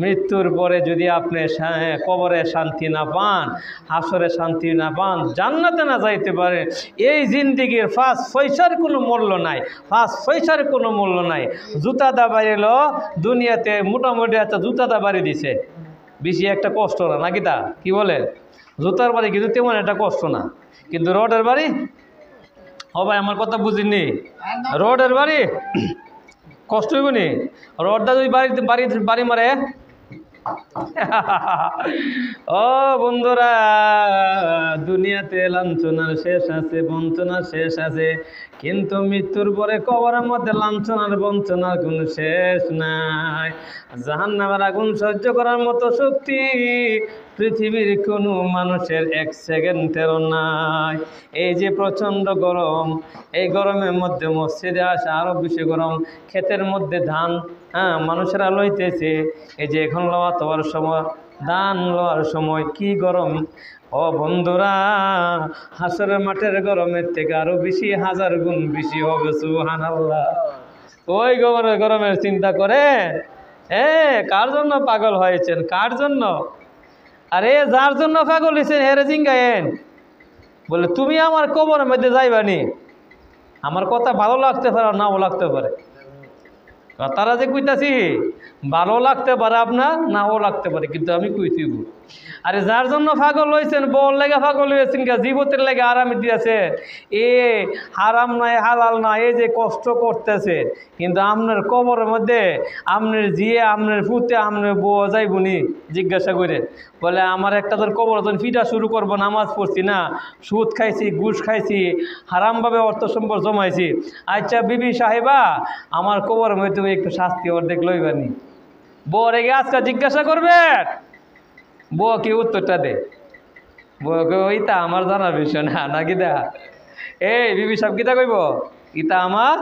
মৃত্যুর পরে যদি আপনি কবরে শান্তি না পান, হাসরে শান্তি না পান, জান্নাতে না যাইতে পারে, এই জিন্দিগির 5 পয়সার কোনো মূল্য নাই, 5 পয়সার কোনো মূল্য নাই। জুতা দা বাড়িল দুনিয়াতে, মোটামুটি একটা জুতা দা বাড়ি দিছে, বেশি একটা কষ্ট না, নাকি তা কি বলে? জুতার বাড়ি কিন্তু তেমন একটা কষ্ট না, কিন্তু রডের বাড়ি, ও ভাই আমার কথা বুঝিনি, রডের বাড়ি কষ্ট হইব নি? রডটা যদি বাড়ি মারে ও বন্ধুরা, দুনিয়াতে লাঞ্ছনার শেষ আছে, বঞ্চনার শেষ আছে, কিন্তু মৃত্যুর পরে কবরের মধ্যে লাঞ্ছনার বঞ্চনার কোনো শেষ নাই। জাহান্নামের আগুন সহ্য করার মতো শক্তি পৃথিবীর কোনো মানুষের 1 সেকেন্ডেরও নাই। এই যে প্রচণ্ড গরম, এই গরমের মধ্যে মসজিদে আসা আরও বেশি গরম। ক্ষেতের মধ্যে ধান মানুষেরা লইতেছে, এই যে এখন লওয়া তোয়ার সময়, ধান লওয়ার সময় কি গরম। ও বন্ধুরা, হাসরের মাঠের গরমের থেকে আরো বেশি, 1000 গুণ বেশি হবে। সুবহানাল্লাহ। ওই গরমের চিন্তা করে কার জন্য পাগল হয়েছেন? কার জন্য? আরে যার জন্য পাগল হয়েছেন হেরে জিঙ্গায়েন, বলে তুমি আমার কবরের মধ্যে যাইবানি। আমার কথা ভালো লাগতে পারে, নাও লাগতে পারে, তারা যে কইতাছি ভালো লাগতে পারে আপনার, নাও লাগতে পারে, কিন্তু আমি কইছি। আরে যার জন্য পাগল হয়েছেন, বল লেগে পাগল হয়েছেন, জীবতের লেগে আরামে দিয়েছে, এ হারাম নাই হালাল না, এই যে কষ্ট করতেছে, কিন্তু আপনার কবরের মধ্যে আপনার জিয়ে, আপনার ফুতে, আপনার বউ যাইবনি জিজ্ঞাসা করে, বলে আমার একটা তোর কবর যখন ফিটা শুরু করবো, নামাজ পড়ছি না, সুদ খাইছি, ঘুষ খাইছি, হারামভাবে অর্থ সম্পদ জমাইছি, আচ্ছা বিবি সাহেবা আমার কবরের মধ্যে তুমি একটু শাস্তি অর্ধেক লইবানি। বউ রেগে আজকে জিজ্ঞাসা করবে, বউ কি উত্তরটা দে? বউকে ওইটা আমার জানার বিষয় না, নাকি দা? এই বিবি সাহেব কিতা কইব, ইটা আমার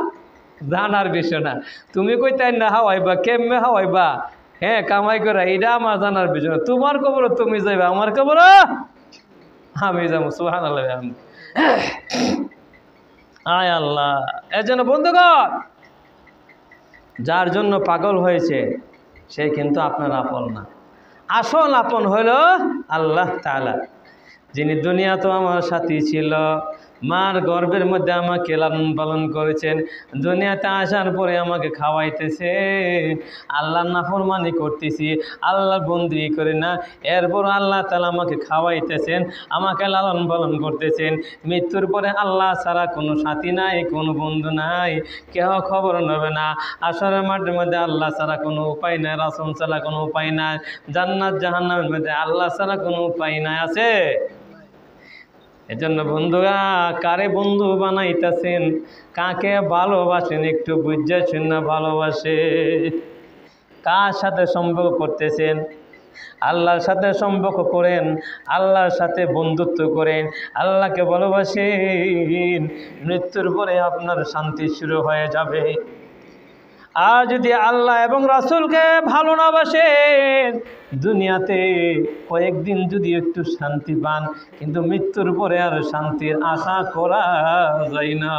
জানার বিষয় না। তুমি কইতাই না হাওয়াইবা, কেমনে হাওয়াইবা, কামাই করা, এটা আমার জানার বিষয় না। তোমার খবর তুমি যাইবা, আমার খবর আমি যাবো। সুবহানাল্লাহ। আয় আল্লাহ। এর জন্য বন্ধুগণ, যার জন্য পাগল হয়েছে সে কিন্তু আপনার আপন না। আসল আপন হইল আল্লাহ তাআলা, যিনি দুনিয়াতেও আমার সাথী ছিল, মার গর্ভের মধ্যে আমাকে লালন পালন করেছেন, দুনিয়াতে আসার পরে আমাকে খাওয়াইতেছে, আল্লাহর নাফরমানি করতেছি, আল্লাহর বন্দি করি না, এরপর আল্লাহ তাআলা আমাকে খাওয়াইতেছেন, আমাকে লালন পালন করতেছেন। মৃত্যুর পরে আল্লাহ ছাড়া কোনো সাথী নাই, কোনো বন্ধু নাই, কেউ খবর নেবে না। আসরের মাঠের মধ্যে আল্লাহ ছাড়া কোনো উপায় নাই, রাসূল ছাড়া কোনো উপায় নাই, জান্নাত জাহান্নামের মধ্যে আল্লাহ ছাড়া কোনো উপায় নাই। আছে? এজন্য বন্ধুরা, কারে বন্ধু বানাইতেছেন, কাকে ভালোবাসেন, একটু বুঝেছেন না ভালোবাসে, কার সাথে সম্পর্ক করতেছেন? আল্লাহর সাথে সম্পর্ক করেন, আল্লাহর সাথে বন্ধুত্ব করেন, আল্লাহকে ভালোবাসেন, মৃত্যুর পরে আপনার শান্তি শুরু হয়ে যাবে। আর যদি আল্লাহ এবং রাসূলকে ভালো না বাসেন, দুনিয়াতে কয়েকদিন যদি একটু শান্তি পান, কিন্তু মৃত্যুর পরে আর শান্তির আশা করা যায় না।